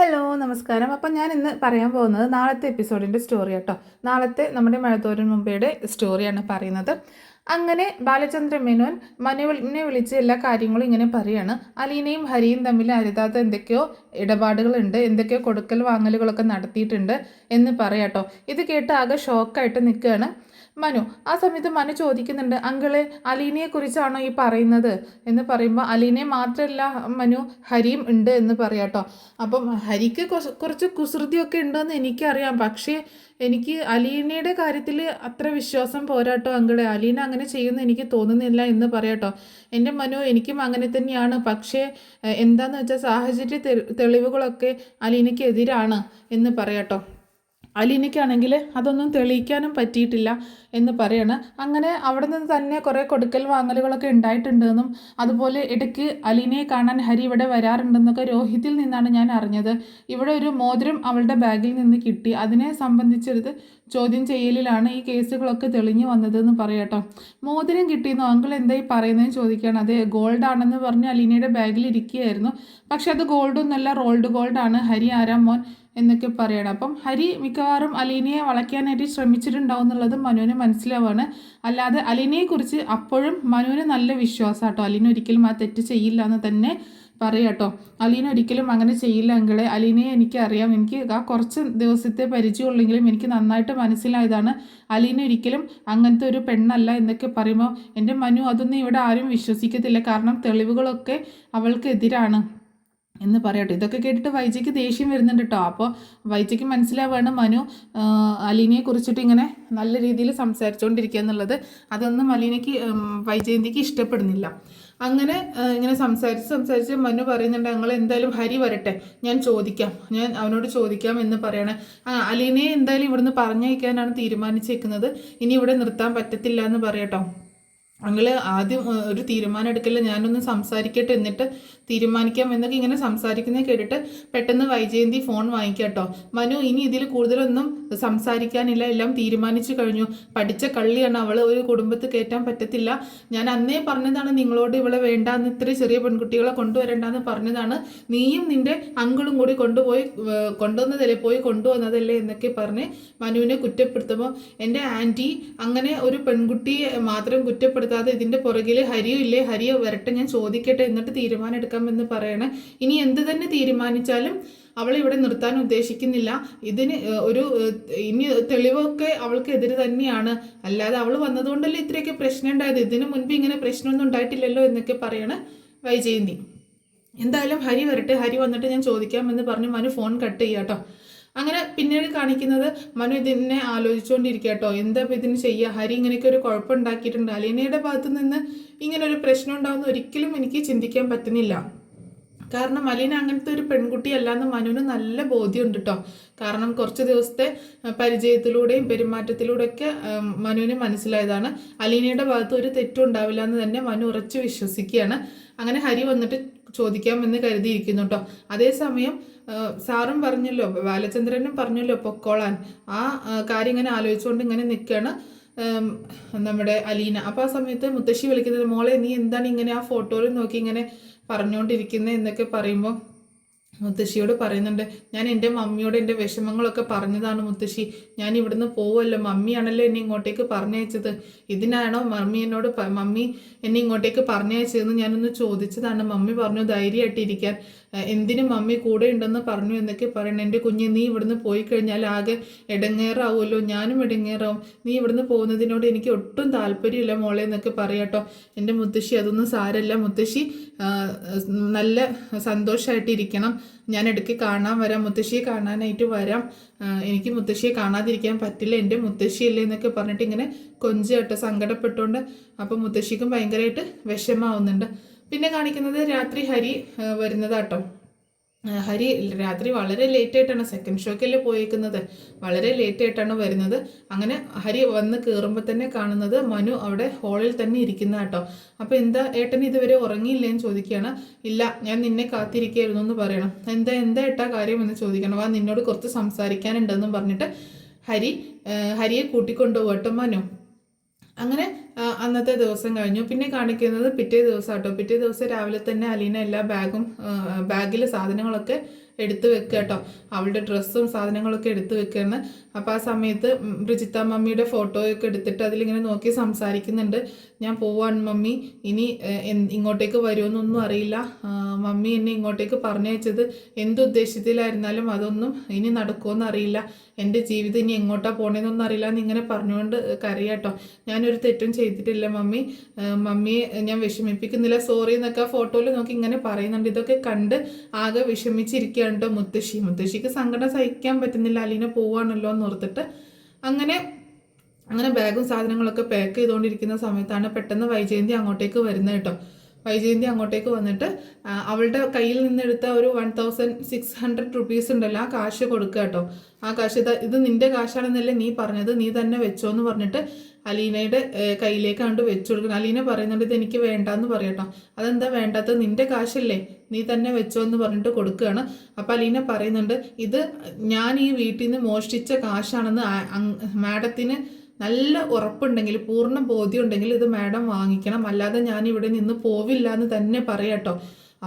Hello നമസ്കാരം. അപ്പം ഞാൻ ഇന്ന് പറയാൻ പോകുന്നത് നാളത്തെ എപ്പിസോഡിൻ്റെ സ്റ്റോറി കേട്ടോ. നാളത്തെ നമ്മുടെ മഴത്തോരൻ മുമ്പയുടെ സ്റ്റോറിയാണ് പറയുന്നത്. അങ്ങനെ ബാലചന്ദ്ര മേനോൻ മനുവിനെ വിളിച്ച് എല്ലാ കാര്യങ്ങളും ഇങ്ങനെ പറയാണ്. അലീനയും ഹരിയും തമ്മിൽ അരുതാത്ത എന്തൊക്കെയോ ഇടപാടുകളുണ്ട്, എന്തൊക്കെയോ കൊടുക്കൽ വാങ്ങലുകളൊക്കെ നടത്തിയിട്ടുണ്ട് എന്ന് പറയാട്ടോ. ഇത് കേട്ട് ആകെ ഷോക്കായിട്ട് നിൽക്കുകയാണ് മനു. ആ സമയത്ത് മനു ചോദിക്കുന്നുണ്ട്, അങ്കിള് അലീനയെ കുറിച്ചാണോ ഈ പറയുന്നത് എന്ന് പറയുമ്പോൾ അലീനയെ മാത്രമല്ല മനു, ഹരിയും ഉണ്ട് എന്ന് പറയാട്ടോ. അപ്പം ഹരിക്ക് കുറച്ച് കുസൃതിയൊക്കെ ഉണ്ടെന്ന് എനിക്കറിയാം, പക്ഷേ എനിക്ക് അലീനയുടെ കാര്യത്തിൽ അത്ര വിശ്വാസം പോരാട്ടോ അങ്കിളെ. അലീന അങ്ങനെ ചെയ്യുമെന്ന് എനിക്ക് തോന്നുന്നില്ല എന്ന് പറയാട്ടോ. എൻ്റെ മനു, എനിക്കും അങ്ങനെ തന്നെയാണ്. പക്ഷേ എന്താന്ന് വെച്ചാൽ സാഹചര്യ തെളിവുകളൊക്കെ അലീനയ്ക്ക് എതിരാണ് എന്ന് പറയാട്ടോ. അലീനയ്ക്കാണെങ്കിൽ അതൊന്നും തെളിയിക്കാനും പറ്റിയിട്ടില്ല എന്ന് പറയാണ്. അങ്ങനെ അവിടെ നിന്ന് തന്നെ കുറേ കൊടുക്കൽ വാങ്ങലുകളൊക്കെ ഉണ്ടായിട്ടുണ്ടെന്നും അതുപോലെ ഇടയ്ക്ക് അലീനയെ കാണാൻ ഹരി ഇവിടെ വരാറുണ്ടെന്നൊക്കെ രോഹിത്തിൽ നിന്നാണ് ഞാൻ അറിഞ്ഞത്. ഇവിടെ ഒരു മോതിരം അവളുടെ ബാഗിൽ നിന്ന് കിട്ടി, അതിനെ സംബന്ധിച്ചത് ചോദ്യം ചെയ്യലിലാണ് ഈ കേസുകളൊക്കെ തെളിഞ്ഞു വന്നതെന്ന് പറയട്ടോ. മോതിരം കിട്ടിയെന്നോ അങ്കിൾ എന്തായി പറയുന്നതെന്ന് ചോദിക്കുകയാണ്. അതെ, ഗോൾഡ് ആണെന്ന് പറഞ്ഞ് അലീനയുടെ ബാഗിൽ ഇരിക്കുകയായിരുന്നു. പക്ഷെ അത് ഗോൾഡൊന്നുമല്ല, റോൾഡ് ഗോൾഡാണ്. ഹരി ആരാം മോൻ എന്നൊക്കെ പറയണം. അപ്പം ഹരി മിക്കവാറും അലീനയെ വളയ്ക്കാനായിട്ട് ശ്രമിച്ചിട്ടുണ്ടാവും എന്നുള്ളത് മനുവിന് മനസ്സിലാവാണ്. അല്ലാതെ അലീനയെക്കുറിച്ച് അപ്പോഴും മനുവിന് നല്ല വിശ്വാസം കേട്ടോ. അലീന ഒരിക്കലും ആ തെറ്റ് ചെയ്യില്ല എന്ന് തന്നെ പറയാട്ടോ. അലീന ഒരിക്കലും അങ്ങനെ ചെയ്യില്ല അങ്കിളെ. അലീനയെ എനിക്കറിയാം, എനിക്ക് ആ കുറച്ച് ദിവസത്തെ പരിചയമുള്ളെങ്കിലും എനിക്ക് നന്നായിട്ട് മനസ്സിലായതാണ് അലീന ഒരിക്കലും അങ്ങനത്തെ ഒരു പെണ്ണല്ല എന്നൊക്കെ പറയുമ്പോൾ എൻ്റെ മനു അതൊന്നും ഇവിടെ ആരും വിശ്വസിക്കത്തില്ല, കാരണം തെളിവുകളൊക്കെ അവൾക്കെതിരാണ് എന്ന് പറയട്ടെ. ഇതൊക്കെ കേട്ടിട്ട് വൈജയ്ക്ക് ദേഷ്യം വരുന്നുണ്ട് കേട്ടോ. അപ്പോൾ വൈജയ്ക്ക് മനസ്സിലാവുകയാണ് മനു അലീനയെ കുറിച്ചിട്ട് ഇങ്ങനെ നല്ല രീതിയിൽ സംസാരിച്ചുകൊണ്ടിരിക്കുക എന്നുള്ളത്. അതൊന്നും അലീനയ്ക്ക് വൈജയന്തിക്ക് ഇഷ്ടപ്പെടുന്നില്ല. അങ്ങനെ ഇങ്ങനെ സംസാരിച്ച് മനു പറയുന്നുണ്ട്, ഞങ്ങൾ എന്തായാലും ഹരി വരട്ടെ, ഞാൻ അവനോട് ചോദിക്കാം എന്ന് പറയണേ. അലീനയെ എന്തായാലും ഇവിടുന്ന് പറഞ്ഞയക്കാനാണ് തീരുമാനിച്ചേക്കുന്നത്, ഇനി ഇവിടെ നിർത്താൻ പറ്റത്തില്ല എന്ന് പറയട്ടോ. അങ്ങള് ആദ്യം ഒരു തീരുമാനം എടുക്കില്ല, ഞാനൊന്ന് സംസാരിക്കട്ടെ എന്നിട്ട് തീരുമാനിക്കാം എന്നൊക്കെ ഇങ്ങനെ സംസാരിക്കുന്നത് കേട്ടിട്ട് പെട്ടെന്ന് വൈജയന്തി ഫോൺ വാങ്ങിക്കാട്ടോ. മനു, ഇനി ഇതിൽ കൂടുതലൊന്നും സംസാരിക്കാനില്ല, എല്ലാം തീരുമാനിച്ചു കഴിഞ്ഞു. പഠിച്ച കള്ളിയാണ് അവൾ, ഒരു കുടുംബത്തിൽ കയറ്റാൻ പറ്റത്തില്ല. ഞാൻ അന്നേ പറഞ്ഞതാണ് നിങ്ങളോട് ഇവളെ വേണ്ടാന്ന്, ഇത്ര ചെറിയ പെൺകുട്ടികളെ കൊണ്ടുവരണ്ടെന്ന് പറഞ്ഞതാണ്. നീയും നിന്റെ അങ്കിളും കൂടി കൊണ്ടുവന്നതല്ലേ, പോയി കൊണ്ടുവന്നതല്ലേ എന്നൊക്കെ പറഞ്ഞ് മനുവിനെ കുറ്റപ്പെടുത്തുമ്പോൾ എൻ്റെ ആൻറ്റി അങ്ങനെ ഒരു പെൺകുട്ടിയെ മാത്രം കുറ്റപ്പെടുത്താതെ ഇതിൻ്റെ പുറകിൽ ഹരിയോ ഇല്ലേ, ഹരിയോ വരട്ടെ, ഞാൻ ചോദിക്കട്ടെ എന്നിട്ട് തീരുമാനം എടുക്കാമെന്ന് പറയണേ. ഇനി എന്ത് തന്നെ തീരുമാനിച്ചാലും അവൾ ഇവിടെ നിർത്താൻ ഉദ്ദേശിക്കുന്നില്ല. ഇതിന് ഇനി തെളിവൊക്കെ അവൾക്ക് എതിര് തന്നെയാണ്, അല്ലാതെ അവൾ വന്നതുകൊണ്ടല്ലേ ഇത്രയൊക്കെ പ്രശ്നം ഉണ്ടായത്, ഇതിനു മുൻപ് ഇങ്ങനെ പ്രശ്നമൊന്നും ഉണ്ടായിട്ടില്ലല്ലോ എന്നൊക്കെ പറയണ വൈജയന്തി. എന്തായാലും ഹരി വരട്ടെ, ഹരി വന്നിട്ട് ഞാൻ ചോദിക്കാമെന്ന് പറഞ്ഞ് മനു ഫോൺ കട്ട് ചെയ്യാട്ടോ. അങ്ങനെ പിന്നീട് കാണിക്കുന്നത് മനു ഇതിനെ ആലോചിച്ചുകൊണ്ടിരിക്കുക കേട്ടോ. എന്താ ഇതിന് ചെയ്യുക, ഹരി ഇങ്ങനെയൊക്കെ ഒരു കുഴപ്പമുണ്ടാക്കിയിട്ടുണ്ട്, അലീനയുടെ ഭാഗത്ത് നിന്ന് ഇങ്ങനെ ഒരു പ്രശ്നം ഉണ്ടാകുന്ന ഒരിക്കലും എനിക്ക് ചിന്തിക്കാൻ പറ്റുന്നില്ല. കാരണം അലീന അങ്ങനത്തെ ഒരു പെൺകുട്ടിയല്ല എന്ന് മനുവിന് നല്ല ബോധ്യമുണ്ട് കേട്ടോ. കാരണം കുറച്ച് ദിവസത്തെ പരിചയത്തിലൂടെയും പെരുമാറ്റത്തിലൂടെയൊക്കെ മനുവിന് മനസ്സിലായതാണ് അലീനയുടെ ഭാഗത്ത് ഒരു തെറ്റും ഉണ്ടാവില്ല എന്ന് തന്നെ മനു ഉറച്ചു വിശ്വസിക്കുകയാണ്. അങ്ങനെ ഹരി വന്നിട്ട് ചോദിക്കാമെന്ന് കരുതിയിരിക്കുന്നു കേട്ടോ. അതേസമയം സാറും പറഞ്ഞല്ലോ, ബാലചന്ദ്രനും പറഞ്ഞല്ലോ പൊക്കോളാൻ. ആ കാര്യം ഇങ്ങനെ ആലോചിച്ചുകൊണ്ട് ഇങ്ങനെ നിൽക്കുകയാണ് നമ്മുടെ അലീന. അപ്പോൾ ആ സമയത്ത് മുത്തശ്ശി വിളിക്കുന്നത്, മോളെ നീ എന്താണ് ഇങ്ങനെ ആ ഫോട്ടോയിൽ നോക്കി ഇങ്ങനെ പറഞ്ഞുകൊണ്ടിരിക്കുന്നത് എന്നൊക്കെ പറയുമ്പോൾ മുത്തശ്ശിയോട് പറയുന്നുണ്ട്, ഞാൻ എൻ്റെ മമ്മിയോട് എൻ്റെ വിഷമങ്ങളൊക്കെ പറഞ്ഞതാണ് മുത്തശ്ശി, ഞാൻ ഇവിടുന്ന് പോവുമല്ലോ, മമ്മിയാണല്ലോ എന്നെ ഇങ്ങോട്ടേക്ക് പറഞ്ഞയച്ചത്, ഇതിനാണോ മമ്മി എന്നെ ഇങ്ങോട്ടേക്ക് പറഞ്ഞയച്ചതെന്ന് ഞാനൊന്ന് ചോദിച്ചതാണ്. മമ്മി പറഞ്ഞു ധൈര്യമായിട്ടിരിക്കാൻ, എന്തിനും മമ്മി കൂടെ ഉണ്ടെന്ന് പറഞ്ഞു എന്നൊക്കെ പറയണം. എൻ്റെ കുഞ്ഞ്, നീ ഇവിടുന്ന് പോയി കഴിഞ്ഞാൽ ആകെ ഇടങ്ങേറാവുമല്ലോ, ഞാനും ഇടങ്ങേറാവും, നീ ഇവിടുന്ന് പോകുന്നതിനോട് എനിക്ക് ഒട്ടും താല്പര്യമില്ല മോളെ എന്നൊക്കെ പറയാട്ടോ. എൻ്റെ മുത്തശ്ശി അതൊന്നും സാരല്ല മുത്തശ്ശി, നല്ല സന്തോഷമായിട്ടിരിക്കണം, ഞാൻ ഇടയ്ക്ക് കാണാൻ വരാം, മുത്തശ്ശിയെ കാണാനായിട്ട് വരാം, എനിക്ക് മുത്തശ്ശിയെ കാണാതിരിക്കാൻ പറ്റില്ല, എൻ്റെ മുത്തശ്ശിയല്ലേ എന്നൊക്കെ പറഞ്ഞിട്ട് ഇങ്ങനെ കൊഞ്ചാട്ടോ സങ്കടപ്പെട്ടുകൊണ്ട്. അപ്പം മുത്തശ്ശിക്കും ഭയങ്കരമായിട്ട് വിഷമാവുന്നുണ്ട്. പിന്നെ കാണിക്കുന്നത് രാത്രി ഹരി വരുന്നതാട്ടോ. ഹരി രാത്രി വളരെ ലേറ്റായിട്ടാണ്, സെക്കൻഡ് ഷോക്കല്ലേ പോയേക്കുന്നത്, വളരെ ലേറ്റായിട്ടാണ് വരുന്നത്. അങ്ങനെ ഹരി വന്ന് കയറുമ്പോൾ തന്നെ കാണുന്നത് മനു അവിടെ ഹാളിൽ തന്നെ ഇരിക്കുന്ന കേട്ടോ. അപ്പോൾ എന്താ ഏട്ടൻ ഇതുവരെ ഉറങ്ങിയില്ലേന്ന് ചോദിക്കുകയാണ്. ഇല്ല, ഞാൻ നിന്നെ കാത്തിരിക്കുകയായിരുന്നു എന്ന് പറയണം. എന്താ ഏട്ടാ കാര്യം എന്ന് ചോദിക്കണം. വാ, നിന്നോട് കുറച്ച് സംസാരിക്കാനുണ്ടെന്നും പറഞ്ഞിട്ട് ഹരിയെ കൂട്ടിക്കൊണ്ടുപോകും കേട്ടോ മനു. അങ്ങനെ അന്നത്തെ ദിവസം കഴിഞ്ഞു. പിന്നെ കാണിക്കുന്നത് പിറ്റേ ദിവസം കേട്ടോ. പിറ്റേ ദിവസം രാവിലെ തന്നെ അലീന എല്ലാ ബാഗിൽ സാധനങ്ങളൊക്കെ എടുത്തു വെക്കുക കേട്ടോ. അവളുടെ ഡ്രസ്സും സാധനങ്ങളൊക്കെ എടുത്തു വെക്കുകയാണ്. അപ്പോൾ ആ സമയത്ത് ബ്രിജിത്ത മമ്മിയുടെ ഫോട്ടോയൊക്കെ എടുത്തിട്ട് അതിലിങ്ങനെ നോക്കി സംസാരിക്കുന്നുണ്ട്. ഞാൻ പോവാണ് മമ്മി, ഇനി ഇങ്ങോട്ടേക്ക് വരുമെന്നൊന്നും അറിയില്ല. മമ്മി എന്നെ ഇങ്ങോട്ടേക്ക് പറഞ്ഞയച്ചത് എന്തുദ്ദേശത്തിലായിരുന്നാലും അതൊന്നും ഇനി നടക്കുമെന്ന് അറിയില്ല. എൻ്റെ ജീവിതം ഇനി എങ്ങോട്ടാണ് പോകണമെന്നൊന്നും അറിയില്ല എന്നിങ്ങനെ പറഞ്ഞുകൊണ്ട് കരയാട്ടോ. ഞാനൊരു തെറ്റും ചെയ്തിട്ടില്ല മമ്മി, മമ്മിയെ ഞാൻ വിഷമിപ്പിക്കുന്നില്ല, സോറി എന്നൊക്കെ ഫോട്ടോയിൽ നോക്കി ഇങ്ങനെ പറയുന്നുണ്ട്. ഇതൊക്കെ കണ്ട് ആകെ വിഷമിച്ചിരിക്കുകയാണ് കേട്ടോ മുത്തശ്ശിക്ക് സങ്കടം സഹിക്കാൻ പറ്റുന്നില്ല, അലീന പോവാണല്ലോ എന്ന് ഓർത്തിട്ട്. അങ്ങനെ ബാഗും സാധനങ്ങളൊക്കെ പാക്ക് ചെയ്തുകൊണ്ടിരിക്കുന്ന സമയത്താണ് പെട്ടെന്ന് വൈജയന്തി അങ്ങോട്ടേക്ക് വരുന്നത് കേട്ടോ. വൈജയന്തി അങ്ങോട്ടേക്ക് വന്നിട്ട് അവളുടെ കയ്യിൽ നിന്നെടുത്ത ഒരു 1600 റുപ്പീസ് ഉണ്ടല്ലോ, ആ കാശ് കൊടുക്കുക കേട്ടോ. ആ കാശ് ഇത് നിന്റെ കാശാണെന്നല്ലേ നീ പറഞ്ഞത്, നീ തന്നെ വെച്ചോ എന്ന് പറഞ്ഞിട്ട് അലീനയുടെ കയ്യിലേക്ക് കണ്ട് വെച്ചു കൊടുക്കണം. അലീന പറയുന്നുണ്ട് ഇത് എനിക്ക് വേണ്ടാന്ന് പറയട്ടോ. അതെന്താ വേണ്ടാത്തത്, നിന്റെ കാശല്ലേ, നീ തന്നെ വെച്ചോ എന്ന് പറഞ്ഞിട്ട് കൊടുക്കുകയാണ്. അപ്പം അലീന പറയുന്നുണ്ട് ഇത് ഞാൻ ഈ വീട്ടിൽ നിന്ന് മോഷ്ടിച്ച കാശാണെന്ന് മാഡത്തിന് നല്ല ഉറപ്പുണ്ടെങ്കിൽ, പൂർണ്ണ ബോധ്യം ഉണ്ടെങ്കിൽ ഇത് മാഡം വാങ്ങിക്കണം, അല്ലാതെ ഞാൻ ഇവിടെ നിന്ന് പോവില്ല എന്ന് തന്നെ പറയാട്ടോ.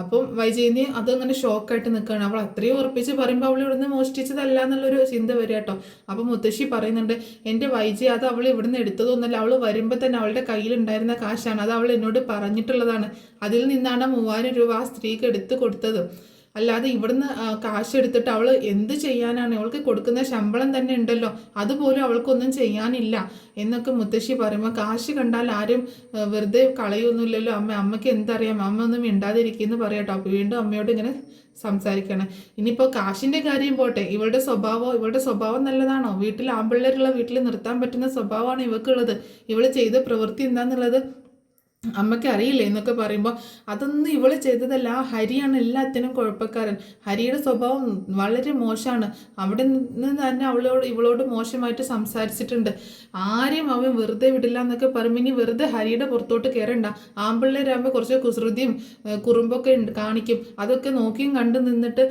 അപ്പം വൈജയന്തി അതങ്ങനെ ഷോക്കായിട്ട് നിൽക്കുകയാണ്. അവൾ അത്രയും ഉറപ്പിച്ച് പറയുമ്പോൾ അവൾ ഇവിടുന്ന് മോഷ്ടിച്ചതല്ല എന്നുള്ളൊരു ചിന്ത വരിക കേട്ടോ. അപ്പം മുത്തശ്ശി പറയുന്നുണ്ട് എൻ്റെ വൈജി അത് അവൾ ഇവിടുന്ന് എടുത്തതൊന്നുമല്ല, അവൾ വരുമ്പോൾ തന്നെ അവളുടെ കയ്യിലുണ്ടായിരുന്ന കാശാണ്, അത് അവൾ എന്നോട് പറഞ്ഞിട്ടുള്ളതാണ്. അതിൽ നിന്നാണ് 3000 രൂപ ആ സ്ത്രീക്ക് എടുത്ത് കൊടുത്തത്. അല്ലാതെ ഇവിടുന്ന് കാശ് എടുത്തിട്ട് അവൾ എന്ത് ചെയ്യാനാണ്, അവൾക്ക് കൊടുക്കുന്ന ശമ്പളം തന്നെ ഉണ്ടല്ലോ, അതുപോലും അവൾക്കൊന്നും ചെയ്യാനില്ല എന്നൊക്കെ മുത്തശ്ശി പറയുമ്പോൾ കാശ് കണ്ടാൽ ആരും വെറുതെ കളയൊന്നുമില്ലല്ലോ അമ്മയ്ക്ക് എന്തറിയാം, അമ്മ ഒന്നും മിണ്ടാതിരിക്കുമെന്ന് പറയാട്ടോ. അപ്പോൾ വീണ്ടും അമ്മയോട് ഇങ്ങനെ സംസാരിക്കണം. ഇനിയിപ്പോൾ കാശിൻ്റെ കാര്യം പോട്ടെ, ഇവളുടെ സ്വഭാവം നല്ലതാണോ, വീട്ടിൽ ആൺപിള്ളേരുള്ള വീട്ടിൽ നിർത്താൻ പറ്റുന്ന സ്വഭാവമാണ് ഇവൾക്കുള്ളത്, ഇവൾ ചെയ്ത പ്രവൃത്തി എന്താണെന്നുള്ളത് അമ്മയ്ക്ക് അറിയില്ല എന്നൊക്കെ പറയുമ്പോൾ അതൊന്നും ഇവള് ചെയ്തതല്ല, ഹരിയാണ് എല്ലാത്തിനും കുഴപ്പക്കാരൻ, ഹരിയുടെ സ്വഭാവം വളരെ മോശമാണ്, അവിടെ നിന്ന് തന്നെ ഇവളോട് മോശമായിട്ട് സംസാരിച്ചിട്ടുണ്ട്, ആരെയും അവൻ വെറുതെ വിടില്ല എന്നൊക്കെ പറയുമ്പോൾ ഇനി വെറുതെ ഹരിയുടെ പുറത്തോട്ട് കയറണ്ട, ആൺപിള്ളേരാകുമ്പോൾ കുറച്ച് കുസൃതിയും കുറുമ്പൊക്കെ കാണിക്കും, അതൊക്കെ നോക്കിയും കണ്ടു നിന്നിട്ട്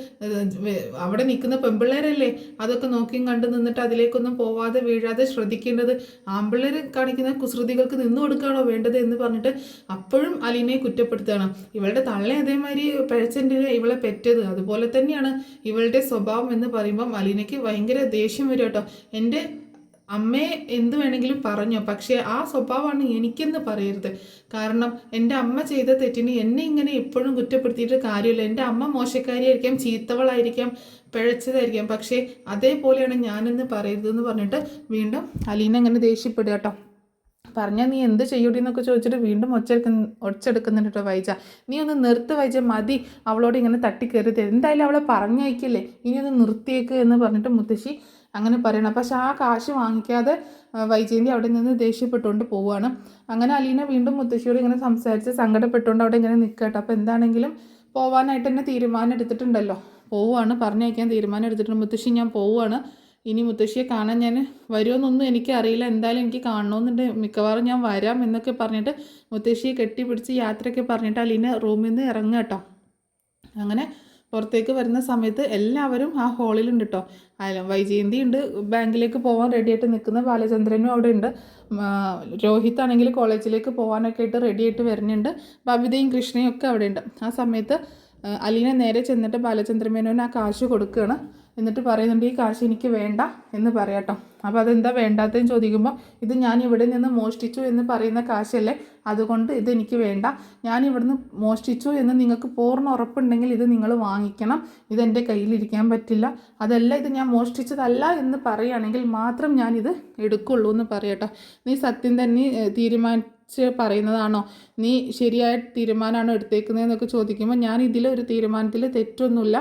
അവിടെ നിൽക്കുന്ന പെൺപിള്ളേരല്ലേ, അതൊക്കെ നോക്കിയും കണ്ടു നിന്നിട്ട് അതിലേക്കൊന്നും പോവാതെ വീഴാതെ ശ്രദ്ധിക്കേണ്ടത് ആൺപിള്ളേർ കാണിക്കുന്ന കുസൃതികൾക്ക് നിന്നു കൊടുക്കുകയാണോ വേണ്ടത് എന്ന് പറഞ്ഞിട്ട് അപ്പോഴും അലീനയെ കുറ്റപ്പെടുത്തുകയാണ്. ഇവളുടെ തള്ള അതേമാതിരി പഴച്ചെൻ്റെ ഇവളെ പെറ്റത്, അതുപോലെ തന്നെയാണ് ഇവളുടെ സ്വഭാവം എന്ന് പറയുമ്പം അലീനയ്ക്ക് ഭയങ്കര ദേഷ്യം വരും കേട്ടോ. എൻ്റെ അമ്മയെ എന്ത് വേണമെങ്കിലും പറഞ്ഞോ, പക്ഷേ ആ സ്വഭാവമാണ് എനിക്കെന്ന് പറയരുത്. കാരണം എൻ്റെ അമ്മ ചെയ്ത തെറ്റിന് എന്നെ ഇങ്ങനെ എപ്പോഴും കുറ്റപ്പെടുത്തിയിട്ട് കാര്യമില്ല. എൻ്റെ അമ്മ മോശക്കാരിയായിരിക്കാം, ചീത്തവളായിരിക്കാം, പിഴച്ചതായിരിക്കാം, പക്ഷേ അതേപോലെയാണ് ഞാനെന്ന് പറയരുതെന്ന് പറഞ്ഞിട്ട് വീണ്ടും അലീന അങ്ങനെ ദേഷ്യപ്പെടുക കേട്ടോ. പറഞ്ഞാൽ നീ എന്ത് ചെയ്യൂടി എന്നൊക്കെ ചോദിച്ചിട്ട് വീണ്ടും ഒച്ചെടുക്കുന്നുണ്ട് കേട്ടോ വൈജ. നീ ഒന്ന് നിർത്ത് വൈജ, മതി അവളോട് ഇങ്ങനെ തട്ടിക്കയറി തരും, എന്തായാലും അവളെ പറഞ്ഞയക്കില്ലേ, ഇനി ഒന്ന് നിർത്തിയേക്ക് എന്ന് പറഞ്ഞിട്ട് മുത്തശ്ശി അങ്ങനെ പറയണം. പക്ഷെ ആ കാശ് വാങ്ങിക്കാതെ വൈജയന്തി അവിടെ നിന്ന് ദേഷ്യപ്പെട്ടുകൊണ്ട് പോവുകയാണ്. അങ്ങനെ അലീന വീണ്ടും മുത്തശ്ശിയോട് ഇങ്ങനെ സംസാരിച്ച് സങ്കടപ്പെട്ടുകൊണ്ട് അവിടെ ഇങ്ങനെ നിൽക്കട്ടോ. അപ്പോൾ എന്താണെങ്കിലും പോവാനായിട്ട് തന്നെ തീരുമാനം എടുത്തിട്ടുണ്ടല്ലോ, പോവുകയാണ്, പറഞ്ഞയക്കാൻ തീരുമാനം എടുത്തിട്ടുണ്ട്. മുത്തശ്ശി ഞാൻ പോവുകയാണ്, ഇനി മുത്തശ്ശിയെ കാണാൻ ഞാൻ വരുമെന്നൊന്നും എനിക്കറിയില്ല, എന്തായാലും എനിക്ക് കാണണമെന്നുണ്ട്, മിക്കവാറും ഞാൻ വരാം എന്നൊക്കെ പറഞ്ഞിട്ട് മുത്തശ്ശിയെ കെട്ടിപ്പിടിച്ച് യാത്രയൊക്കെ പറഞ്ഞിട്ട് അലീന റൂമിൽ നിന്ന് ഇറങ്ങുക കേട്ടോ. അങ്ങനെ പുറത്തേക്ക് വരുന്ന സമയത്ത് എല്ലാവരും ആ ഹാളിലുണ്ട് കേട്ടോ. വൈജയന്തി ഉണ്ട്, ബാങ്കിലേക്ക് പോകാൻ റെഡിയായിട്ട് നിൽക്കുന്ന ബാലചന്ദ്രനും അവിടെ ഉണ്ട്, രോഹിത് ആണെങ്കിൽ കോളേജിലേക്ക് പോകാനൊക്കെ ആയിട്ട് റെഡിയായിട്ട് വരുന്നുണ്ട്, ബബിതയും കൃഷ്ണയും ഒക്കെ അവിടെ ഉണ്ട്. ആ സമയത്ത് അലീന നേരെ ചെന്നിട്ട് ബാലചന്ദ്രമേനോന് ആ കാശ് കൊടുക്കുകയാണ്. എന്നിട്ട് പറയുന്നുണ്ട് ഈ കാശ് എനിക്ക് വേണ്ട എന്ന് പറയാട്ടോ. അപ്പോൾ അതെന്താ വേണ്ടാത്തതെന്ന് ചോദിക്കുമ്പോൾ ഇത് ഞാൻ ഇവിടെ നിന്ന് മോഷ്ടിച്ചു എന്ന് പറയുന്ന കാശല്ലേ, അതുകൊണ്ട് ഇതെനിക്ക് വേണ്ട, ഞാൻ ഇവിടുന്ന് മോഷ്ടിച്ചു എന്ന് നിങ്ങൾക്ക് പൂർണ്ണ ഉറപ്പുണ്ടെങ്കിൽ ഇത് നിങ്ങൾ വാങ്ങിക്കണം, ഇതെൻ്റെ കയ്യിലിരിക്കാൻ പറ്റില്ല, അതല്ല ഇത് ഞാൻ മോഷ്ടിച്ചതല്ല എന്ന് പറയുകയാണെങ്കിൽ മാത്രം ഞാനിത് എടുക്കുള്ളൂ എന്ന് പറയട്ടോ. നീ സത്യം തന്നെ തീരുമാനിച്ച് പറയുന്നതാണോ, നീ ശരിയായ തീരുമാനമാണോ എടുത്തേക്കുന്നതെന്നൊക്കെ ചോദിക്കുമ്പോൾ ഞാൻ ഇതിലൊരു തീരുമാനത്തിൽ തെറ്റൊന്നുമില്ല,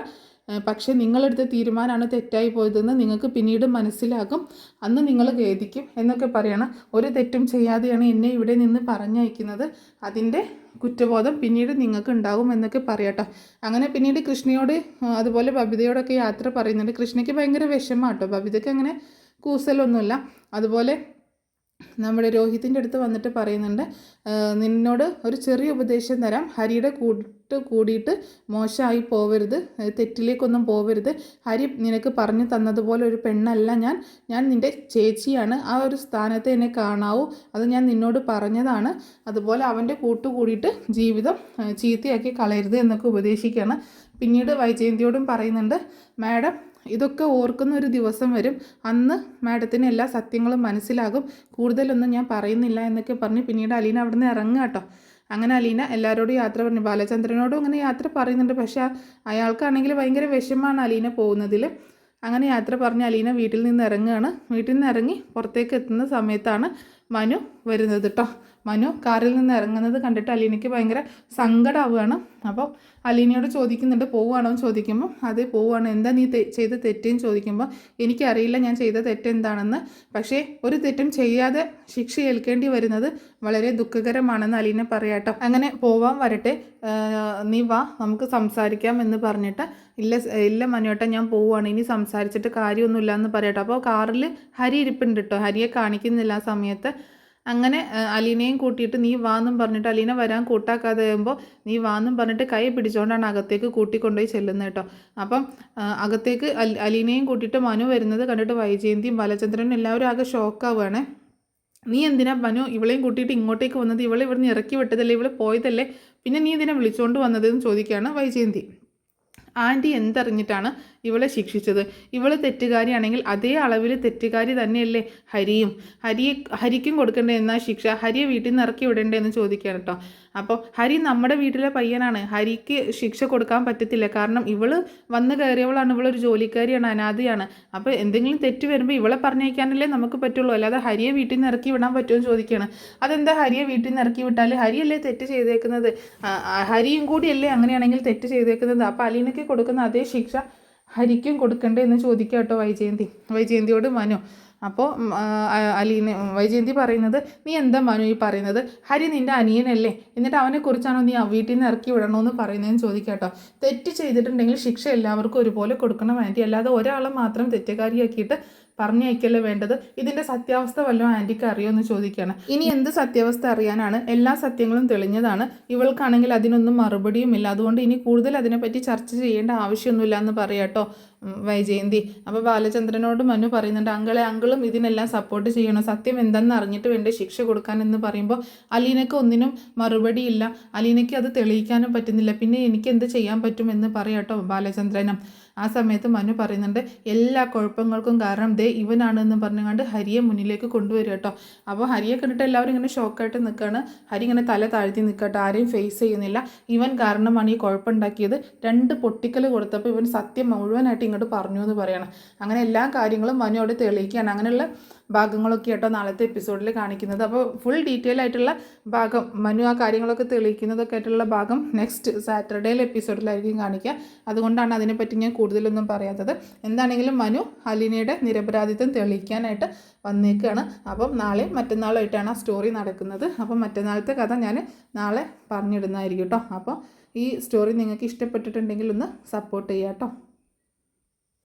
പക്ഷേ നിങ്ങളെടുത്ത തീരുമാനമാണ് തെറ്റായി പോയതെന്ന് നിങ്ങൾക്ക് പിന്നീട് മനസ്സിലാകും, അന്ന് നിങ്ങൾ ഖേദിക്കും എന്നൊക്കെ പറയണം. ഒരു തെറ്റും ചെയ്യാതെയാണ് എന്നെ ഇവിടെ നിന്ന് പറഞ്ഞയക്കുന്നത്, അതിൻ്റെ കുറ്റബോധം പിന്നീട് നിങ്ങൾക്ക് ഉണ്ടാകും എന്നൊക്കെ പറയട്ടോ. അങ്ങനെ പിന്നീട് കൃഷ്ണയോട് അതുപോലെ ബബിതയോടൊക്കെ യാത്ര പറയുന്നുണ്ട്. കൃഷ്ണയ്ക്ക് ഭയങ്കര വിഷമമാട്ടോ, ബബിതയ്ക്ക് അങ്ങനെ കൂസലൊന്നുമില്ല. അതുപോലെ നമ്മുടെ രോഹിത്തിൻ്റെ അടുത്ത് വന്നിട്ട് പറയുന്നുണ്ട്, നിന്നോട് ഒരു ചെറിയ ഉപദേശം തരാം, ഹരിയുടെ കൂടിയിട്ട് മോശമായി പോവരുത്, തെറ്റിലേക്കൊന്നും പോവരുത്, ഹരി നിനക്ക് പറഞ്ഞു തന്നതുപോലെ ഒരു പെണ്ണല്ല ഞാൻ നിൻ്റെ ചേച്ചിയാണ്, ആ ഒരു സ്ഥാനത്ത് എന്നെ കാണാവൂ, അത് ഞാൻ നിന്നോട് പറഞ്ഞതാണ്, അതുപോലെ അവൻ്റെ കൂട്ടുകൂടിയിട്ട് ജീവിതം ചീത്തയാക്കി കളയരുത് എന്നൊക്കെ ഉപദേശിക്കുകയാണ്. പിന്നീട് വൈജയന്തിയോടും പറയുന്നുണ്ട്, മാഡം ഇതൊക്കെ ഓർക്കുന്ന ഒരു ദിവസം വരും, അന്ന് മാഡത്തിന് എല്ലാ സത്യങ്ങളും മനസ്സിലാകും, കൂടുതലൊന്നും ഞാൻ പറയുന്നില്ല എന്നൊക്കെ പറഞ്ഞ് പിന്നീട് അലീന അവിടെ നിന്ന് ഇറങ്ങുക കേട്ടോ. അങ്ങനെ അലീന എല്ലാവരോടും യാത്ര പറഞ്ഞു. ബാലചന്ദ്രനോടും അങ്ങനെ യാത്ര പറയുന്നുണ്ട്. പക്ഷേ അയാൾക്കാണെങ്കിൽ ഭയങ്കര വിഷമമാണ് അലീന പോകുന്നതിൽ. അങ്ങനെ യാത്ര പറഞ്ഞ് അലീന വീട്ടിൽ നിന്ന് ഇറങ്ങുകയാണ്. വീട്ടിൽ നിന്ന് ഇറങ്ങി പുറത്തേക്ക് എത്തുന്ന സമയത്താണ് മനു വരുന്നത് കേട്ടോ. മനു കാറിൽ നിന്ന് ഇറങ്ങുന്നത് കണ്ടിട്ട് അലീനയ്ക്ക് ഭയങ്കര സങ്കടമാവുകയാണ്. അപ്പോൾ അലീനയോട് ചോദിക്കുന്നുണ്ട്, പോവുകയാണോ എന്ന് ചോദിക്കുമ്പോൾ അതെ പോവുകയാണ്, എന്താ നീ ചെയ്ത തെറ്റെന്ന് ചോദിക്കുമ്പോൾ എനിക്കറിയില്ല ഞാൻ ചെയ്ത തെറ്റെന്താണെന്ന്, പക്ഷേ ഒരു തെറ്റും ചെയ്യാതെ ശിക്ഷ ഏൽക്കേണ്ടി വരുന്നത് വളരെ ദുഃഖകരമാണെന്ന് അലീന പറയാട്ടോ. അങ്ങനെ പോവാൻ വരട്ടെ, നീ വാ നമുക്ക് സംസാരിക്കാം എന്ന് പറഞ്ഞിട്ട്, ഇല്ല മനുവേട്ട ഞാൻ പോവുകയാണ്, ഇനി സംസാരിച്ചിട്ട് കാര്യമൊന്നുമില്ല എന്ന് പറയട്ടോ. അപ്പോൾ കാറിൽ ഹരി ഇരിപ്പുണ്ട് കേട്ടോ, ഹരിയെ കാണിക്കുന്നില്ല ആ സമയത്ത്. അങ്ങനെ അലീനയും കൂട്ടിയിട്ട് നീ വാന്നും പറഞ്ഞിട്ട് അലീന വരാൻ കൂട്ടാക്കാതെ ആകുമ്പോൾ നീ വാന്നും പറഞ്ഞിട്ട് കൈ പിടിച്ചുകൊണ്ടാണ് അകത്തേക്ക് കൂട്ടിക്കൊണ്ടുപോയി ചെല്ലുന്നത് കേട്ടോ. അപ്പം അകത്തേക്ക് അലീനയും കൂട്ടിയിട്ട് മനു വരുന്നത് കണ്ടിട്ട് വൈജയന്തിയും ബാലചന്ദ്രനും എല്ലാവരും ആകെ ഷോക്കാവുകയാണ്. നീ എന്തിനാ മനു ഇവളെയും കൂട്ടിയിട്ട് ഇങ്ങോട്ടേക്ക് വന്നത്, ഇവളെ ഇവിടുന്ന് ഇറക്കി വിട്ടതല്ലേ, ഇവളെ പോയതല്ലേ, പിന്നെ നീ എന്തിനാ വിളിച്ചുകൊണ്ട് വന്നതെന്ന് ചോദിക്കുകയാണ് വൈജയന്തി. ആൻറ്റി എന്തറിഞ്ഞിട്ടാണ് ഇവളെ ശിക്ഷിച്ചത്? ഇവൾ തെറ്റുകാരിയാണെങ്കിൽ അതേ അളവിൽ തെറ്റുകാരി തന്നെയല്ലേ ഹരിക്കും കൊടുക്കേണ്ടത് എന്നാ ശിക്ഷ? ഹരിയെ വീട്ടിൽ നിന്ന് ഇറക്കി വിടേണ്ടേ എന്ന് ചോദിക്കുകയാണ് കേട്ടോ. അപ്പോൾ ഹരി നമ്മുടെ വീട്ടിലെ പയ്യനാണ്, ഹരിക്ക് ശിക്ഷ കൊടുക്കാൻ പറ്റത്തില്ല, കാരണം ഇവള് വന്ന് കയറിയവളാണ്, ഇവളൊരു ജോലിക്കാരിയാണ്, അനാഥയാണ്. അപ്പോൾ എന്തെങ്കിലും തെറ്റ് വരുമ്പോൾ ഇവളെ പറഞ്ഞേക്കാനല്ലേ നമുക്ക് പറ്റുള്ളൂ, അല്ലാതെ ഹരിയെ വീട്ടിൽ നിന്ന് ഇറക്കി വിടാൻ പറ്റുമോ എന്ന് ചോദിക്കുകയാണ്. അതെന്താ ഹരിയെ വീട്ടിൽ നിന്ന് ഇറക്കി വിട്ടാൽ? ഹരിയല്ലേ തെറ്റ് ചെയ്തേക്കുന്നത്, ഹരിയും കൂടിയല്ലേ അങ്ങനെയാണെങ്കിൽ തെറ്റ് ചെയ്തേക്കുന്നത്, അപ്പോൾ അലീനയ്ക്ക് കൊടുക്കുന്ന അതേ ശിക്ഷ ഹരിക്കും കൊടുക്കണ്ടേ എന്ന് ചോദിക്കുക കേട്ടോ വൈജയന്തിയോട് മനു. അപ്പോൾ വൈജയന്തി പറയുന്നത്, നീ എന്താ മനു ഈ പറയുന്നത്? ഹരി നിൻ്റെ അനിയനല്ലേ, എന്നിട്ട് അവനെക്കുറിച്ചാണോ നീ വീട്ടിൽ നിന്ന് ഇറക്കി വിടണമെന്ന് പറയുന്നതെന്ന് ചോദിക്കാം കേട്ടോ. തെറ്റ് ചെയ്തിട്ടുണ്ടെങ്കിൽ ശിക്ഷ എല്ലാവർക്കും ഒരുപോലെ കൊടുക്കണം ആൻറ്റി, അല്ലാതെ ഒരാളെ മാത്രം തെറ്റുകാരിയാക്കിയിട്ട് പറഞ്ഞയക്കല്ലേ വേണ്ടത്. ഇതിൻ്റെ സത്യാവസ്ഥ വല്ലതും ആൻറ്റിക്ക് അറിയുമെന്ന് ചോദിക്കുകയാണ്. ഇനി എന്ത് സത്യാവസ്ഥ അറിയാനാണ്, എല്ലാ സത്യങ്ങളും തെളിഞ്ഞതാണ്, ഇവൾക്കാണെങ്കിൽ അതിനൊന്നും മറുപടിയുമില്ല, അതുകൊണ്ട് ഇനി കൂടുതൽ അതിനെപ്പറ്റി ചർച്ച ചെയ്യേണ്ട ആവശ്യമൊന്നുമില്ല എന്ന് പറയാട്ടോ വൈജയന്തി. അപ്പോൾ ബാലചന്ദ്രനോട് മനു പറയുന്നുണ്ട്, അങ്കിളും ഇതിനെല്ലാം സപ്പോർട്ട് ചെയ്യണം, സത്യം എന്തെന്ന് അറിഞ്ഞിട്ട് വേണ്ടേ ശിക്ഷ കൊടുക്കാൻ എന്ന് പറയുമ്പോൾ അലീനയ്ക്ക് ഒന്നിനും മറുപടിയില്ല, അലീനയ്ക്ക് അത് തെളിയിക്കാനും പറ്റുന്നില്ല, പിന്നെ എനിക്ക് എന്ത് ചെയ്യാൻ പറ്റുമെന്ന് പറയാട്ടോ ബാലചന്ദ്രനും. ആ സമയത്ത് മനു പറയുന്നുണ്ട്, എല്ലാ കുഴപ്പങ്ങൾക്കും കാരണം ദേ ഇവനാണെന്ന് പറഞ്ഞുകൊണ്ട് ഹരിയെ മുന്നിലേക്ക് കൊണ്ടുവരും കേട്ടോ. അപ്പോൾ ഹരിയെ കണ്ടിട്ട് എല്ലാവരും ഇങ്ങനെ ഷോക്കായിട്ട് നിൽക്കുകയാണ്. ഹരി ഇങ്ങനെ തല താഴ്ത്തി നിൽക്കട്ടെ, ആരെയും ഫേസ് ചെയ്യുന്നില്ല. ഇവൻ കാരണമാണ് ഈ കുഴപ്പമുണ്ടാക്കിയത്, 2 പൊട്ടിക്കൽ കൊടുത്തപ്പോൾ ഇവൻ സത്യം മുഴുവനായിട്ട് ഇങ്ങോട്ട് പറഞ്ഞു എന്ന് പറയണം. അങ്ങനെ എല്ലാ കാര്യങ്ങളും മനു അവിടെ തെളിയിക്കുകയാണ്. അങ്ങനെയുള്ള ഭാഗങ്ങളൊക്കെ കേട്ടോ നാളത്തെ എപ്പിസോഡിൽ കാണിക്കുന്നത്. അപ്പോൾ ഫുൾ ഡീറ്റെയിൽ ആയിട്ടുള്ള ഭാഗം, മനു ആ കാര്യങ്ങളൊക്കെ തെളിയിക്കുന്നതൊക്കെ ആയിട്ടുള്ള ഭാഗം നെക്സ്റ്റ് സാറ്റർഡേയിലെ എപ്പിസോഡിലായിരിക്കും കാണിക്കുക. അതുകൊണ്ടാണ് അതിനെപ്പറ്റി ഞാൻ കൂടുതലൊന്നും പറയാത്തത്. എന്താണെങ്കിലും മനു അലീനയുടെ നിരപരാധിത്വം തെളിയിക്കാനായിട്ട് വന്നേക്കുകയാണ്. അപ്പം നാളെ മറ്റന്നാളായിട്ടാണ് ആ സ്റ്റോറി നടക്കുന്നത്. അപ്പം മറ്റന്നാളത്തെ കഥ ഞാൻ നാളെ പറഞ്ഞിടുന്നതായിരിക്കും കേട്ടോ. അപ്പോൾ ഈ സ്റ്റോറി നിങ്ങൾക്ക് ഇഷ്ടപ്പെട്ടിട്ടുണ്ടെങ്കിൽ ഒന്ന് സപ്പോർട്ട് ചെയ്യാം കേട്ടോ.